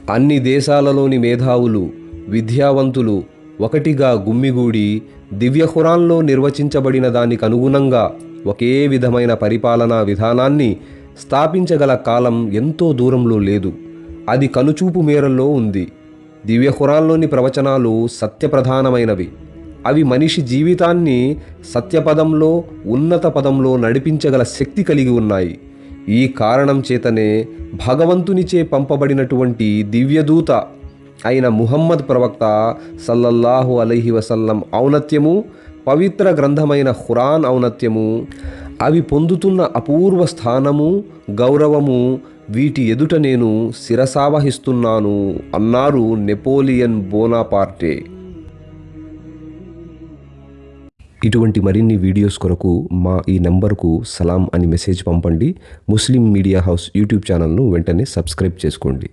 అన్ని దేశాలలోని మేధావులు, విద్యావంతులు ఒకటిగా గుమ్మిగూడి దివ్య ఖురాన్లో నిర్వచించబడిన దానికి అనుగుణంగా ఒకే విధమైన పరిపాలనా విధానాన్ని స్థాపించగల కాలం ఎంతో దూరంలో లేదు. అది కనుచూపు మేరల్లో ఉంది. దివ్య ఖురాన్లోని ప్రవచనాలు సత్యప్రధానమైనవి. అవి మనిషి జీవితాన్ని సత్యపదంలో, ఉన్నత పదంలో నడిపించగల శక్తి కలిగి ఉన్నాయి. ఈ కారణం చేతనే భగవంతునిచే పంపబడినటువంటి దివ్యదూత అయిన ముహమ్మద్ ప్రవక్త సల్లల్లాహు అలైహి వసల్లం ఔన్నత్యము, పవిత్ర గ్రంథమైన ఖురాన్ ఔన్నత్యము, అవి పొందుతున్న అపూర్వ స్థానము, గౌరవము వీటి ఎదుట నేను శిరసావహిస్తున్నాను అన్నారు నెపోలియన్ బోనాపార్టే. ఇటువంటి మరిన్ని వీడియోస్ కొరకు మా ఈ నంబర్కు సలాం అని మెసేజ్ పంపండి. ముస్లిం మీడియా హౌస్ యూట్యూబ్ ఛానల్ను వెంటనే సబ్స్క్రైబ్ చేసుకోండి.